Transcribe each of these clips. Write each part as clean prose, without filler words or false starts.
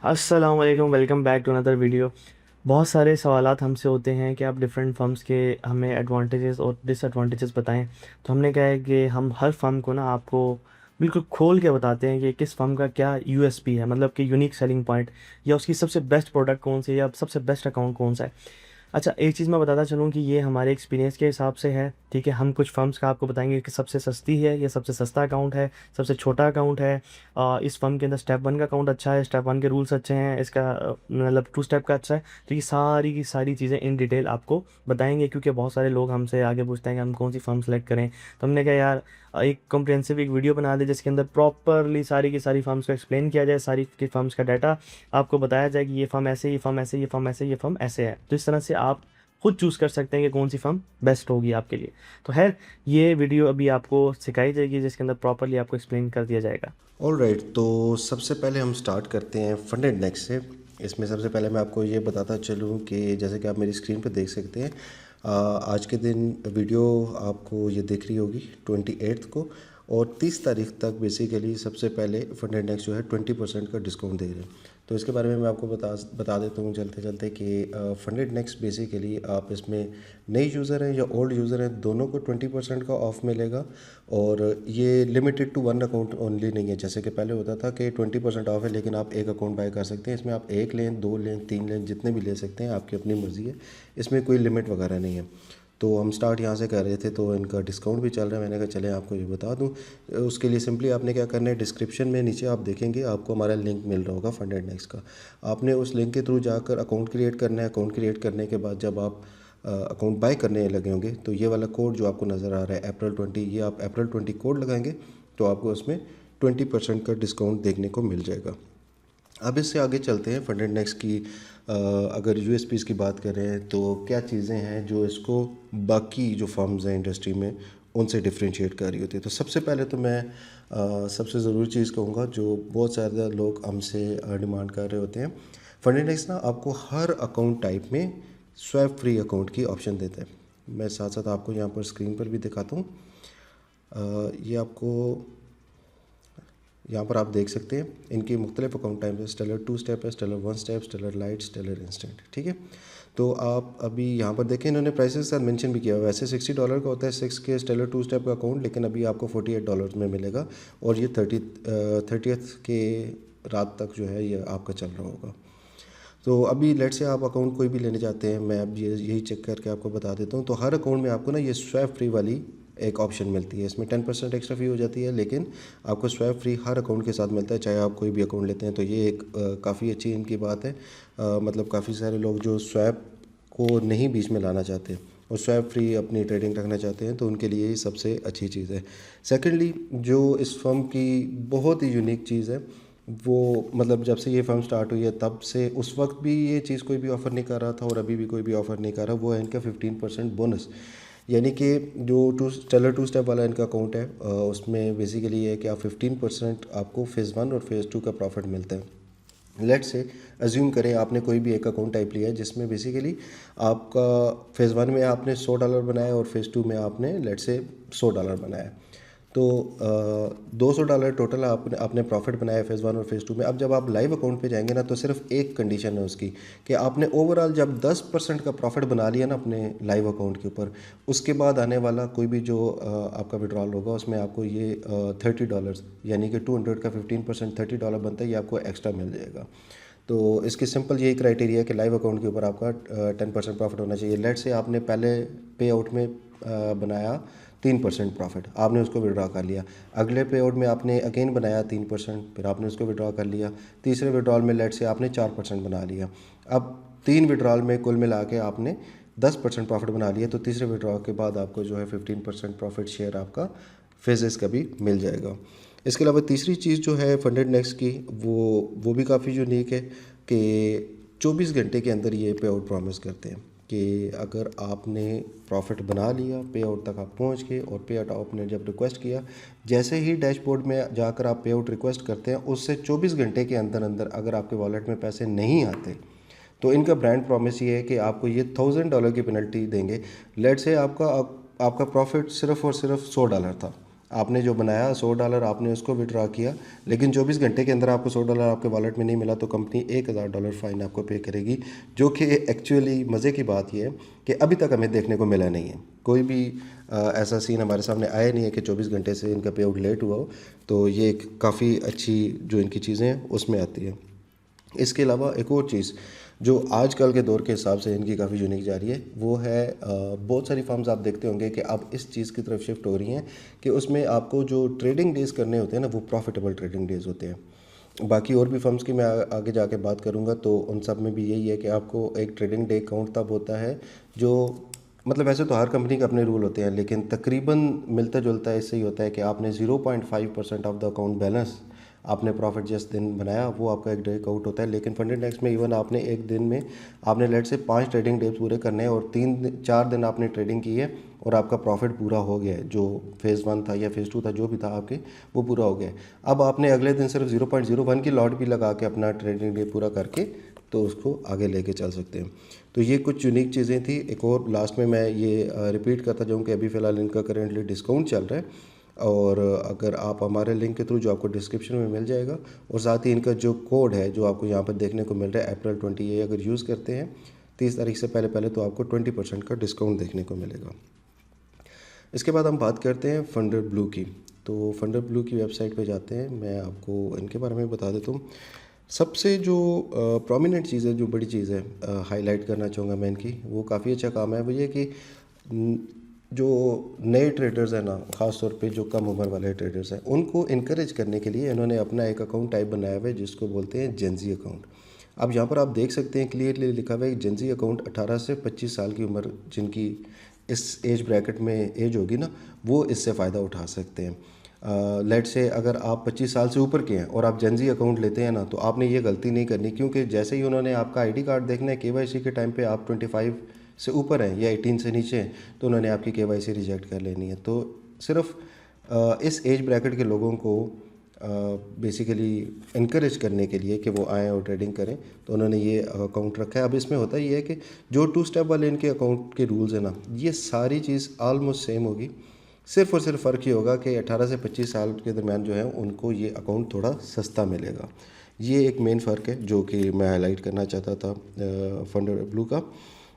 अस्सलाम वालेकुम, welcome back to another video. बहुत सारे सवालात हमसे होते हैं कि आप डिफरेंट फर्म्स के हमें एडवांटेजेस और डिसएडवांटेजेस बताएं। तो हमने कहा है कि हम हर फर्म को ना आपको बिल्कुल खोल के बताते हैं कि किस फर्म का क्या यूएसपी है, मतलब कि यूनिक सेलिंग पॉइंट, या उसकी सबसे बेस्ट प्रोडक्ट कौन सी है, या सबसे बेस्ट अकाउंट कौन सा है। अच्छा, एक चीज़ मैं बताता चलूँ कि ये हमारे एक्सपीरियंस के हिसाब से है, ठीक है। हम कुछ फर्म्स का आपको बताएंगे कि सबसे सस्ती है या सबसे सस्ता अकाउंट है, सबसे छोटा अकाउंट है। इस फर्म के अंदर स्टेप वन का अकाउंट अच्छा है, स्टेप वन के रूल्स अच्छे हैं, इसका मतलब टू स्टेप का अच्छा है। तो ये सारी की सारी चीज़ें इन डिटेल आपको बताएंगे, क्योंकि बहुत सारे लोग हमसे आगे पूछते हैं कि हम कौन सी फर्म सेलेक्ट करें। तो हमने कहा यार एक कॉम्प्रिहेंसिव एक वीडियो बना दे जिसके अंदर प्रॉपरली सारी की सारी फर्म्स को एक्सप्लेन किया जाए, सारी की फर्म्स का डाटा आपको बताया जाए कि ये फर्म ऐसे, ये फर्म ऐसे, ये फर्म ऐसे, ये फर्म ऐसे है। तो इस तरह से आप खुद चूज़ कर सकते हैं कि कौन सी फर्म बेस्ट होगी आपके लिए। तो खैर, ये वीडियो अभी आपको सिखाई जाएगी जिसके अंदर प्रॉपरली आपको एक्सप्लेन कर दिया जाएगा। ऑल राइट, तो सबसे पहले हम स्टार्ट करते हैं फंडेड नेक्स्ट से। इसमें सबसे पहले मैं आपको ये बताता चलूँ कि जैसे कि आप मेरी स्क्रीन पर देख सकते हैं, आज के दिन वीडियो आपको ये दिख रही होगी 28 को, और 30 तारीख तक बेसिकली सबसे पहले फंडेड नेक्स्ट जो है 20% का डिस्काउंट दे रहे हैं। तो इसके बारे में मैं आपको बता देता हूँ चलते चलते कि फंडेड नेक्स्ट बेसिकली आप इसमें नए यूज़र हैं या ओल्ड यूज़र हैं, दोनों को 20% का ऑफ मिलेगा। और ये limited to one account only नहीं है, जैसे कि पहले होता था कि 20% ऑफ है लेकिन आप एक अकाउंट बाय कर सकते हैं। इसमें आप एक लें, दो लें, तीन लें, जितने भी ले सकते हैं, आपकी अपनी मर्ज़ी है, इसमें कोई लिमिट वगैरह नहीं है। तो हम स्टार्ट यहाँ से कर रहे थे, तो इनका डिस्काउंट भी चल रहा है। मैंने कहा चले आपको ये बता दूँ। उसके लिए सिंपली आपने क्या करना है, डिस्क्रिप्शन में नीचे आप देखेंगे आपको हमारा लिंक मिल रहा होगा फंडेड नेक्स्ट का। आपने उस लिंक के थ्रू जाकर अकाउंट क्रिएट करना है। अकाउंट क्रिएट करने के बाद जब आप अकाउंट बाय करने लगे होंगे, तो ये वाला कोड जो आपको नज़र आ रहा है April 20, ये आप April 20 कोड लगाएंगे तो आपको उसमें 20% का डिस्काउंट देखने को मिल जाएगा। अब इससे आगे चलते हैं फंडेड नेक्स्ट की। अगर यूएसपीज़ की बात करें तो क्या चीज़ें हैं जो इसको बाकी जो फर्म्स हैं इंडस्ट्री में उनसे डिफ्रेंशिएट कर रही होती है। तो सबसे पहले तो मैं सबसे ज़रूरी चीज़ कहूँगा जो बहुत ज़्यादा लोग हमसे डिमांड कर रहे होते हैं, फंडेड नेक्स्ट ना आपको हर अकाउंट टाइप में स्वैप फ्री अकाउंट की ऑप्शन देता है। मैं साथ साथ आपको यहाँ पर स्क्रीन पर भी दिखाता हूँ। ये आपको यहाँ पर आप देख सकते हैं इनकी मुख्तलिफ अकाउंट टाइप है। स्टेलर 2 स्टेप है, Stellar 1 step, Stellar light, Stellar instant, ठीक है। तो आप अभी यहाँ पर देखें, इन्होंने प्राइसेस के साथ मेंशन भी किया हुआ है। वैसे $60 का होता है 6 के स्टेलर 2 स्टेप का अकाउंट, लेकिन अभी आपको $48 में मिलेगा, और ये 30th के रात तक जो है ये आपका चल रहा होगा। तो अभी लेट से आप अकाउंट कोई भी लेने जाते हैं, मैं अब यही चेक करके आपको बता देता हूँ। तो हर अकाउंट में आपको ना ये स्वैप फ्री वाली एक ऑप्शन मिलती है। इसमें 10% एक्स्ट्रा फी हो जाती है, लेकिन आपको स्वैप फ्री हर अकाउंट के साथ मिलता है, चाहे आप कोई भी अकाउंट लेते हैं। तो ये एक काफ़ी अच्छी इनकी बात है। मतलब काफ़ी सारे लोग जो स्वैप को नहीं बीच में लाना चाहते और स्वैप फ्री अपनी ट्रेडिंग रखना चाहते हैं, तो उनके लिए ही सबसे अच्छी चीज़ है। सेकेंडली, जो इस फर्म की बहुत ही यूनिक चीज़ है वो, मतलब जब से ये फर्म स्टार्ट हुई है तब से उस वक्त भी ये चीज़ कोई भी ऑफ़र नहीं कर रहा था और अभी भी कोई भी ऑफ़र नहीं कर रहा, वो है इनका 15% बोनस। यानी कि जो स्टेलर 2 स्टेप वाला इनका अकाउंट है, उसमें बेसिकली ये है कि आप 15% आपको फ़ेज़ 1 और फ़ेज़ 2 का प्रॉफिट मिलता है। लेट से अज्यूम करें आपने कोई भी एक अकाउंट टाइप लिया है जिसमें बेसिकली आपका फ़ेज़ 1 में आपने $100 बनाया और फ़ेज़ 2 में आपने लेट से $100 बनाया। तो $200 टोटल आपने प्रॉफिट बनाया फ़ेज़ 1 और फ़ेज़ 2 में। अब जब आप लाइव अकाउंट पे जाएंगे ना, तो सिर्फ एक कंडीशन है उसकी कि आपने ओवरऑल जब 10% का प्रॉफिट बना लिया ना अपने लाइव अकाउंट के ऊपर, उसके बाद आने वाला कोई भी जो आपका विड्रॉल होगा उसमें आपको ये $30, यानी कि 200 का 15% $30 बनता है, ये आपको एक्स्ट्रा मिल जाएगा। तो इसकी सिंपल यही क्राइटेरिया है कि लाइव अकाउंट के ऊपर आपका 10% प्रॉफिट होना चाहिए। लेट से आपने पहले पे आउट में बनाया 3% प्रॉफिट, आपने उसको विड्रॉ कर लिया। अगले पे आउट में आपने अगेन बनाया 3%, फिर आपने उसको विड्रॉ कर लिया। तीसरे विड्रॉल में लेट से आपने 4% बना लिया। अब 3 विड्रॉल में कुल मिला के आपने 10% प्रॉफिट बना लिया। तो तीसरे विड्रॉ के बाद आपको जो है 15% प्रॉफिट शेयर आपका फेजेस का भी मिल जाएगा। इसके अलावा तीसरी चीज़ जो है फंडेड नेक्स्ट की, वो भी काफ़ी यूनिक है कि 24 घंटे के अंदर ये पे आउट प्रॉमिस करते हैं कि अगर आपने प्रॉफिट बना लिया, पे आउट तक आप पहुंच गए, और पे आउट आपने जब रिक्वेस्ट किया, जैसे ही डैशबोर्ड में जाकर आप पे आउट रिक्वेस्ट करते हैं, उससे 24 घंटे के अंदर अंदर अगर आपके वॉलेट में पैसे नहीं आते, तो इनका ब्रांड प्रॉमिस ये है कि आपको ये $1000 की पेनल्टी देंगे। लेट से आपका प्रॉफिट सिर्फ और सिर्फ $100 था, आपने जो बनाया $100 आपने उसको विड्रॉ किया, लेकिन 24 घंटे के अंदर आपको $100 आपके वॉलेट में नहीं मिला तो कंपनी $1000 फ़ाइन आपको पे करेगी, जो कि एक्चुअली मज़े की बात यह है कि अभी तक हमें देखने को मिला नहीं है। कोई भी ऐसा सीन हमारे सामने आया नहीं है कि 24 घंटे से इनका पे आउट लेट हुआ हो। तो ये एक काफ़ी अच्छी जो इनकी चीज़ें हैं उसमें आती है। इसके अलावा एक और चीज़ जो आजकल के दौर के हिसाब से इनकी काफ़ी यूनिक जा रही है वो है बहुत सारी फर्म्स आप देखते होंगे कि अब इस चीज़ की तरफ शिफ्ट हो रही हैं कि उसमें आपको जो ट्रेडिंग डेज़ करने होते हैं ना वो प्रॉफिटेबल ट्रेडिंग डेज़ होते हैं। बाकी और भी फर्म्स की मैं आगे जाके बात करूंगा तो उन सब में भी यही है कि आपको एक ट्रेडिंग डे काउंट तब होता है जो मतलब वैसे तो हर कंपनी के अपने रूल होते हैं, लेकिन तकरीबन मिलता जुलता है इससे ही होता है कि आपने 0.5% ऑफ द अकाउंट बैलेंस आपने प्रॉफिट जिस दिन बनाया वो आपका एक डे आउट होता है। लेकिन फंड इंडेक्स में इवन आपने एक दिन में आपने लेट से 5 ट्रेडिंग डेज पूरे करने हैं और 3-4 दिन आपने ट्रेडिंग की है और आपका प्रॉफिट पूरा हो गया है, जो फेज़ 1 था या फेज़ 2 था जो भी था आपके वो पूरा हो गया है। अब आपने अगले दिन सिर्फ 0.01 की लॉट भी लगा के अपना ट्रेडिंग डे पूरा करके तो उसको आगे लेके चल सकते हैं। तो ये कुछ यूनिक चीज़ें थी। एक और लास्ट में मैं ये रिपीट करता जाऊँ कि अभी फ़िलहाल इनका करेंटली डिस्काउंट चल रहा है और अगर आप हमारे लिंक के थ्रू जो आपको डिस्क्रिप्शन में मिल जाएगा और साथ ही इनका जो कोड है जो आपको यहाँ पर देखने को मिल रहा है अप्रैल 20 ये अगर यूज़ करते हैं 30 तारीख से पहले पहले तो आपको 20% का डिस्काउंट देखने को मिलेगा। इसके बाद हम बात करते हैं फंडर ब्लू की। तो फंडर ब्लू की वेबसाइट पे जाते हैं, मैं आपको इनके बारे में बता देता हूँ। सबसे जो प्रोमिनेंट चीज़ है, जो बड़ी चीज़ है हाईलाइट करना चाहूँगा मैं इनकी, वो काफ़ी अच्छा काम है। वो ये कि जो नए ट्रेडर्स हैं ना, ख़ास तौर पे जो कम उम्र वाले ट्रेडर्स हैं, उनको इनकरेज करने के लिए इन्होंने अपना एक अकाउंट टाइप बनाया हुआ है जिसको बोलते हैं जेंजी अकाउंट। अब यहाँ पर आप देख सकते हैं क्लियरली लिखा हुआ है जेंजी अकाउंट 18 से 25 साल की उम्र जिनकी इस एज ब्रैकेट में एज होगी ना, वो इससे फ़ायदा उठा सकते हैं। लेट से अगर आप 25 साल से ऊपर के हैं और आप जेंजी अकाउंट लेते हैं ना, तो आपने ये गलती नहीं करनी, क्योंकि जैसे ही उन्होंने आपका आईडी कार्ड देखना है केवाईसी के टाइम पे आप 25 से ऊपर हैं या 18 से नीचे हैं तो उन्होंने आपकी केवाईसी रिजेक्ट कर लेनी है। तो सिर्फ इस एज ब्रैकेट के लोगों को बेसिकली इनकरेज करने के लिए कि वो आएँ और ट्रेडिंग करें तो उन्होंने ये अकाउंट रखा है। अब इसमें होता ये है कि जो 2 स्टेप वाले इनके अकाउंट के रूल्स हैं ना, ये सारी चीज़ ऑलमोस्ट सेम होगी। सिर्फ और सिर्फ फ़र्क ये होगा कि 18 से 25 साल के दरमियान जो है उनको ये अकाउंट थोड़ा सस्ता मिलेगा। ये एक मेन फ़र्क है जो कि मैं हाईलाइट करना चाहता था फंडर ब्लू का।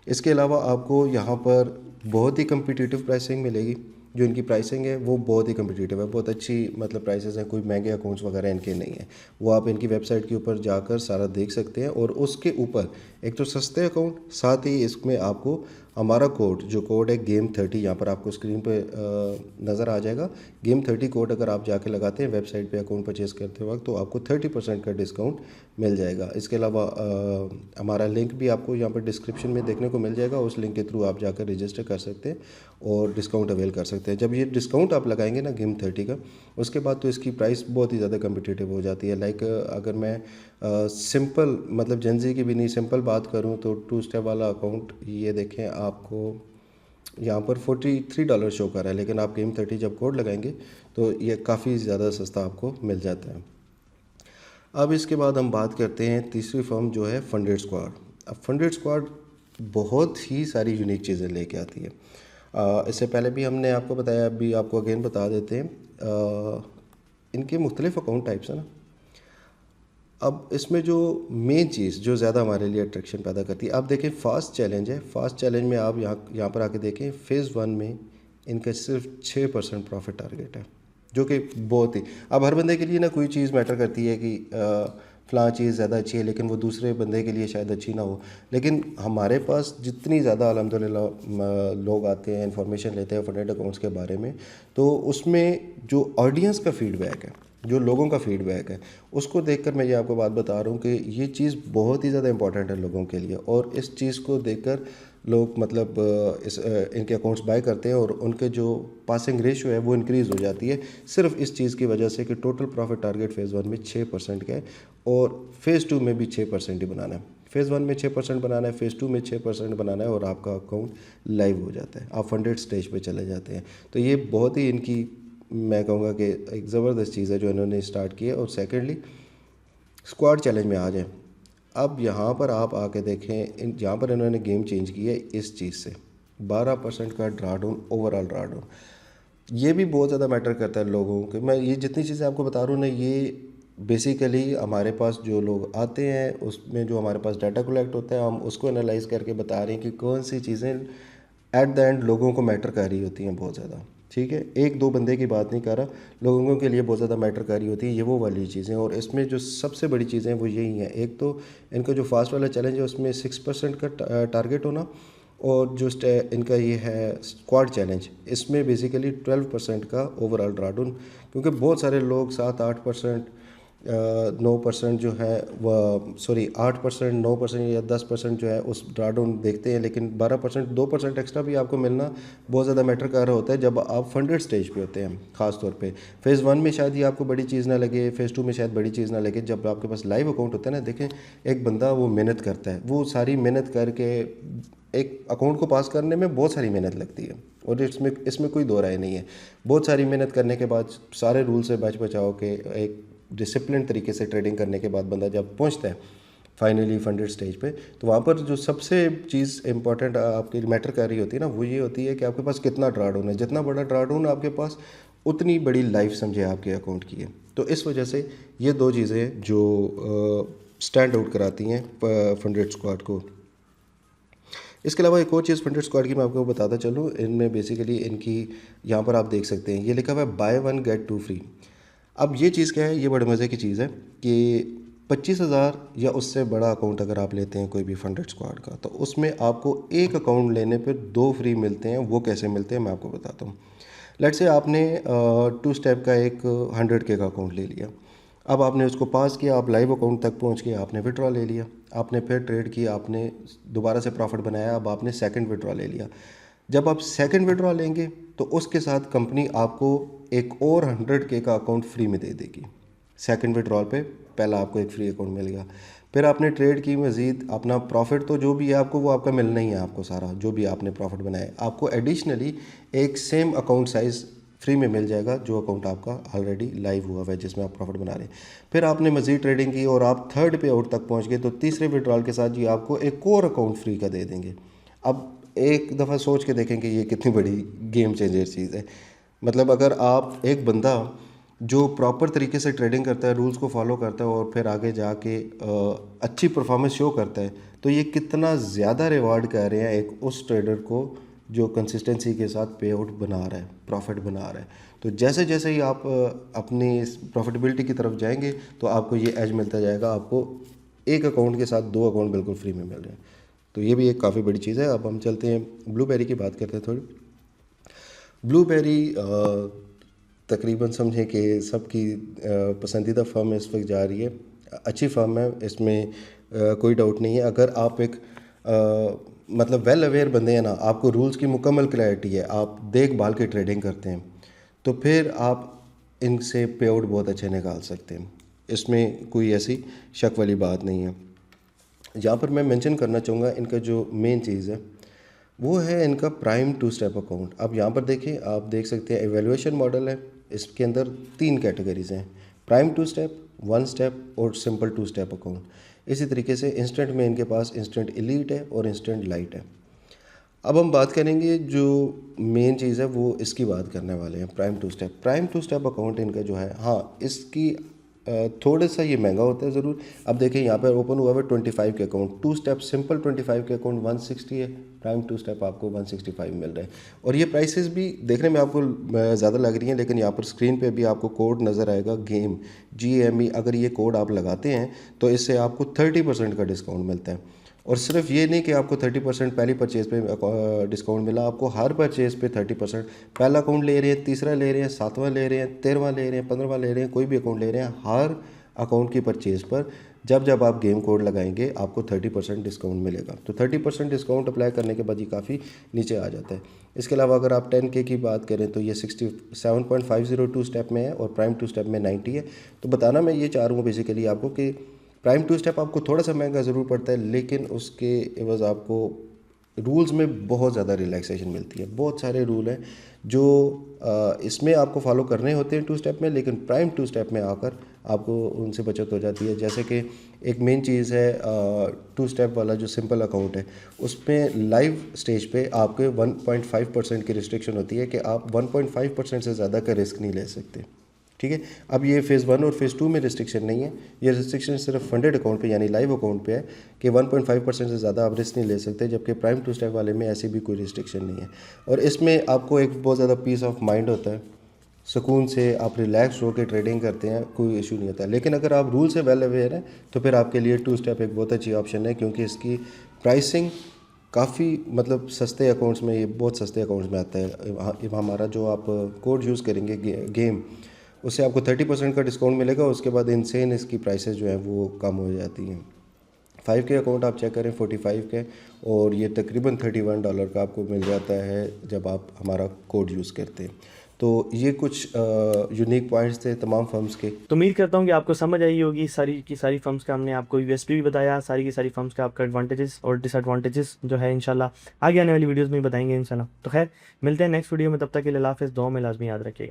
इसके अलावा आपको यहाँ पर बहुत ही कम्पिटिटिव प्राइसिंग मिलेगी। जो इनकी प्राइसिंग है वो बहुत ही कम्पिटिटिव है, बहुत अच्छी मतलब प्राइसेस हैं, कोई महंगे अकाउंट्स वगैरह इनके नहीं हैं। वो आप इनकी वेबसाइट के ऊपर जाकर सारा देख सकते हैं। और उसके ऊपर एक तो सस्ते अकाउंट, साथ ही इसमें आपको हमारा कोड जो कोड है GAME30, यहाँ पर आपको स्क्रीन पे नज़र आ जाएगा। GAME30 कोड अगर आप जाके लगाते हैं वेबसाइट पे अकाउंट परचेज़ करते वक्त तो आपको 30% का डिस्काउंट मिल जाएगा। इसके अलावा हमारा लिंक भी आपको यहाँ पर डिस्क्रिप्शन में देखने को मिल जाएगा, उस लिंक के थ्रू आप जाकर रजिस्टर कर सकते हैं और डिस्काउंट अवेल कर सकते हैं। जब ये डिस्काउंट आप लगाएंगे ना GAME30 का, उसके बाद तो इसकी प्राइस बहुत ही ज़्यादा कम्पिटिटिव हो जाती है। लाइक अगर मैं सिंपल मतलब जेंजी की भी नहीं सिंपल बात करूं तो 2 स्टेप वाला अकाउंट ये देखें आपको यहाँ पर $43 शो कर रहा है, लेकिन आप GAME30 जब कोड लगाएंगे तो ये काफ़ी ज़्यादा सस्ता आपको मिल जाता है। अब इसके बाद हम बात करते हैं तीसरी फर्म जो है फंडेड स्क्वाड। अब फंडेड स्क्वाड बहुत ही सारी यूनिक चीज़ें लेके आती है। इससे पहले भी हमने आपको बताया, अभी आपको अगेन बता देते हैं। इनके मुख्तलिफ अकाउंट टाइप्स हैं ना। अब इसमें जो मेन चीज़ जो ज़्यादा हमारे लिए अट्रैक्शन पैदा करती है, आप देखें फास्ट चैलेंज है। फास्ट चैलेंज में आप यहाँ पर आके देखें फेज़ 1 में इनका सिर्फ 6% प्रॉफिट टारगेट है, जो कि बहुत ही, अब हर बंदे के लिए ना कोई चीज़ मैटर करती है कि फ़लाँ चीज़ ज़्यादा अच्छी है लेकिन वो दूसरे बंदे के लिए शायद अच्छी ना हो। लेकिन हमारे पास जितनी ज़्यादा अल्हम्दुलिल्लाह लोग आते हैं इन्फॉर्मेशन लेते हैं फंडेड अकाउंट्स के बारे में, तो उसमें जो ऑडियंस का फीडबैक है, जो लोगों का फीडबैक है, उसको देखकर मैं ये आपको बात बता रहा हूँ कि ये चीज़ बहुत ही ज़्यादा इंपॉर्टेंट है लोगों के लिए। और इस चीज़ को देखकर लोग मतलब इनके अकाउंट्स बाय करते हैं और उनके जो पासिंग रेशियो है वो इंक्रीज़ हो जाती है सिर्फ इस चीज़ की वजह से कि टोटल प्रॉफिट टारगेट फेज़ 1 में 6% का है और फेज़ 2 में भी 6% ही बनाना है। फेज़ 1 में 6% बनाना है, फेज़ 2 में 6% बनाना है और आपका अकाउंट लाइव हो जाता है, आप फंडेड स्टेज पे चले जाते हैं। तो ये बहुत ही इनकी मैं कहूँगा कि एक ज़बरदस्त चीज़ है जो इन्होंने स्टार्ट की है। और सेकेंडली स्क्वाड चैलेंज में आ जाएं। अब यहाँ पर आप आके देखें, यहाँ पर इन्होंने गेम चेंज की है इस चीज़ से, 12% का draw down, overall draw down. ये भी बहुत ज़्यादा मैटर करता है लोगों के। मैं ये जितनी चीज़ें आपको बता रहा हूँ ना, ये बेसिकली हमारे पास जो लोग आते हैं उसमें जो हमारे पास डाटा कलेक्ट होता है, हम उसको एनालाइज करके बता रहे हैं कि कौन सी चीज़ें एट द एंड लोगों को मैटर कर रही होती हैं बहुत ज़्यादा। ठीक है, एक दो बंदे की बात नहीं कर रहा, लोगों के लिए बहुत ज़्यादा मैटर कर रही होती है ये वो वाली चीज़ें। और इसमें जो सबसे बड़ी चीज़ें हैं वो यही हैं। एक तो इनका जो फास्ट वाला चैलेंज है उसमें 6% का टारगेट होना, और जो इनका ये है स्क्वाड चैलेंज, इसमें बेसिकली 12% का ओवरऑल ड्राडून। क्योंकि बहुत सारे लोग 7-8%, 9% जो है वह, सॉरी 8%, 9% या 10% जो है उस ड्राडून देखते हैं, लेकिन 12%, 2% एक्स्ट्रा भी आपको मिलना बहुत ज़्यादा मैटर कर रहा होता है जब आप फंडेड स्टेज पे होते हैं। ख़ास तौर पे फ़ेज़ 1 में शायद ये आपको बड़ी चीज़ ना लगे, फ़ेज़ 2 में शायद बड़ी चीज़ ना लगे। जब आपके पास लाइव अकाउंट होता है ना, देखें एक बंदा वो मेहनत करता है, वो सारी मेहनत करके एक अकाउंट को पास करने में बहुत सारी मेहनत लगती है, और इसमें कोई दो राय नहीं है। बहुत सारी मेहनत करने के बाद, सारे रूल से बच बचाओ के एक डिसिप्लिन तरीके से ट्रेडिंग करने के बाद बंदा जब पहुंचता है फाइनली फंडेड स्टेज पे, तो वहाँ पर जो सबसे चीज़ इंपॉर्टेंट आपकी मैटर कर रही होती है ना, वो ये होती है कि आपके पास कितना ड्राडून है। जितना बड़ा ड्राडून आपके पास, उतनी बड़ी लाइफ समझे आपके अकाउंट की है। तो इस वजह से ये दो चीज़ें जो स्टैंड आउट कराती हैं फंडेड स्क्वाड को। इसके अलावा एक और चीज़ फंडेड स्क्वाड की मैं आपको बताता चलूँ, इनमें बेसिकली इनकी यहाँ पर आप देख सकते हैं ये लिखा हुआ है बाय 1 गेट 2 फ्री। अब ये चीज़ क्या है, ये बड़े मज़े की चीज़ है कि 25,000 या उससे बड़ा अकाउंट अगर आप लेते हैं कोई भी फंडेड स्क्वाड का, तो उसमें आपको एक अकाउंट लेने पर 2 फ्री मिलते हैं। वो कैसे मिलते हैं मैं आपको बताता हूँ। लेट्स से आपने 2 स्टेप का एक 100K का अकाउंट ले लिया। अब आपने उसको पास किया, आप लाइव अकाउंट तक पहुंच गए, आपने विड्रॉ ले लिया, आपने फिर ट्रेड किया, आपने दोबारा से प्रॉफिट बनाया, अब आपने सेकंड विड्रॉ ले लिया। जब आप सेकंड विड्रॉ लेंगे तो उसके साथ कंपनी आपको एक और 100K का अकाउंट फ्री में दे देगी। सेकंड विड्रॉल पे पहला आपको एक फ्री अकाउंट मिल गया। फिर आपने ट्रेड की, मज़ीद अपना प्रॉफिट तो जो भी है आपको वो आपका मिलना ही है, आपको सारा जो भी आपने प्रॉफिट बनाया, आपको एडिशनली एक सेम अकाउंट साइज़ फ्री में मिल जाएगा जो अकाउंट आपका ऑलरेडी लाइव हुआ है जिसमें आप प्रॉफिट बना रहे हैं। फिर आपने मज़ीद ट्रेडिंग की और आप थर्ड पे आउट तक पहुंच गए, तो तीसरे विड्रॉल के साथ जी आपको एक और अकाउंट फ्री का दे देंगे। अब एक दफ़ा सोच के देखें कि ये कितनी बड़ी गेम चेंजर चीज़ है। मतलब अगर आप एक बंदा जो प्रॉपर तरीके से ट्रेडिंग करता है, रूल्स को फॉलो करता है और फिर आगे जाके अच्छी परफॉर्मेंस शो करता है, तो ये कितना ज़्यादा रिवार्ड कर रहे हैं एक उस ट्रेडर को जो कंसिस्टेंसी के साथ पे आउट बना रहा है, प्रॉफिट बना रहा है। तो जैसे जैसे ही आप अपनी इस प्रॉफिटेबिलिटी की तरफ जाएंगे तो आपको ये एज मिलता जाएगा, आपको एक अकाउंट के साथ 2 अकाउंट बिल्कुल फ्री में मिल रहे हैं। तो ये भी एक काफ़ी बड़ी चीज़ है। अब हम चलते हैं ब्लूबेरी की बात करते हैं थोड़ी। ब्लूबेरी तकरीबन समझें कि सबकी पसंदीदा फर्म इस वक्त जा रही है। अच्छी फर्म है, इसमें कोई डाउट नहीं है। अगर आप एक मतलब वेल अवेयर बंदे हैं ना, आपको रूल्स की मुकम्मल क्लैरिटी है, आप देख भाल के ट्रेडिंग करते हैं, तो फिर आप इनसे पे आउट बहुत अच्छे निकाल सकते हैं। इसमें कोई ऐसी शक वाली बात नहीं है। यहाँ पर मैं मेंशन करना चाहूँगा इनका जो मेन चीज़ है वो है इनका प्राइम 2 स्टेप अकाउंट। अब यहाँ पर देखें, आप देख सकते हैं एवेल्यूएशन मॉडल है, इसके अंदर 3 कैटेगरीज हैं, प्राइम 2 स्टेप, 1 स्टेप और सिंपल 2 स्टेप अकाउंट। इसी तरीके से इंस्टेंट में इनके पास इंस्टेंट एलीट है और इंस्टेंट लाइट है। अब हम बात करेंगे जो मेन चीज़ है वो इसकी बात करने वाले हैं, prime 2 step. Prime 2 step account इनका जो है, हाँ इसकी थोड़ा सा ये महंगा होता है ज़रूर। अब देखें यहाँ पर ओपन हुआ है 25 के अकाउंट, 2 स्टेप सिंपल 25 के अकाउंट 160 है, प्राइम 2 स्टेप आपको 165 मिल रहा है। और ये प्राइसेस भी देखने में आपको ज़्यादा लग रही हैं, लेकिन यहाँ पर स्क्रीन पे भी आपको कोड नज़र आएगा गेम GME। अगर ये कोड आप लगाते हैं तो इससे आपको 30% का डिस्काउंट मिलता है। और सिर्फ ये नहीं कि आपको 30% पहली परचेज़ पे डिस्काउंट मिला, आपको हर परचेज़ पे 30%। पहला अकाउंट ले रहे हैं, तीसरा ले रहे हैं, 7वां ले रहे हैं, 13वां ले रहे हैं, 15वां ले रहे हैं, कोई भी अकाउंट ले रहे हैं, हर अकाउंट की परचेज़ पर जब आप गेम कोड लगाएंगे आपको 30% डिस्काउंट मिलेगा। तो 30% डिस्काउंट अप्लाई करने के बाद ये काफ़ी नीचे आ जाता है। इसके अलावा अगर आप 10K की बात करें तो ये 67.502 स्टेप में है और प्राइम 2 स्टेप में 90 है। तो बताना मैं ये चाह रहा हूँ बेसिकली आपको कि प्राइम 2 स्टेप आपको थोड़ा सा महंगा ज़रूर पड़ता है, लेकिन उसके एवज़ आपको रूल्स में बहुत ज़्यादा रिलैक्सेशन मिलती है। बहुत सारे रूल हैं जो इसमें आपको फॉलो करने होते हैं 2 स्टेप में, लेकिन प्राइम 2 स्टेप में आकर आपको उनसे बचत हो जाती है। जैसे कि एक मेन चीज़ है 2 स्टेप वाला जो सिंपल अकाउंट है, उसमें लाइव स्टेज पे आपके 1.5% की रिस्ट्रिक्शन होती है कि आप 1.5% से ज़्यादा का रिस्क नहीं ले सकते, ठीक है। अब ये फ़ेज़ 1 और फ़ेज़ 2 में रिस्ट्रिक्शन नहीं है, ये रिस्ट्रिक्शन सिर्फ फंडेड अकाउंट पे यानी लाइव अकाउंट पे है कि 1.5% से ज़्यादा आप रिस्क नहीं ले सकते, जबकि प्राइम 2 स्टेप वाले में ऐसी भी कोई रिस्ट्रिक्शन नहीं है। और इसमें आपको एक बहुत ज़्यादा पीस ऑफ माइंड होता है, सुकून से आप रिलैक्स होकर ट्रेडिंग करते हैं, कोई इशू नहीं होता। लेकिन अगर आप रूल से वेल अवेयर हैं तो फिर आपके लिए 2 स्टेप एक बहुत अच्छी ऑप्शन है, क्योंकि इसकी प्राइसिंग काफ़ी मतलब सस्ते अकाउंट्स में, ये बहुत सस्ते अकाउंट्स में आता है। हमारा जो आप कोड यूज़ करेंगे गेम, उससे आपको 30% का डिस्काउंट मिलेगा। उसके बाद इनसेन इसकी प्राइसेस जो हैं वो कम हो जाती हैं। 5K अकाउंट आप चेक करें 45 के, और ये तकरीबन $31 का आपको मिल जाता है जब आप हमारा कोड यूज़ करते हैं। तो ये कुछ यूनिक पॉइंट्स थे तमाम फर्म्स के। तो उम्मीद करता हूँ कि आपको समझ आई होगी सारी की सारी फर्म्स का। हमने आपको यूएसपी भी बताया, सारी की सारी फर्म्स का आपका एडवांटेजेस और डिसएडवांटेजेस जो है इंशाल्लाह आगे आने वाली वीडियोस में बताएंगे इंशाल्लाह। तो खैर मिलते हैं नेक्स्ट वीडियो में, तब तक के लिए अल्लाह हाफ़िज़, दुआ में लाजमी याद रखिएगा।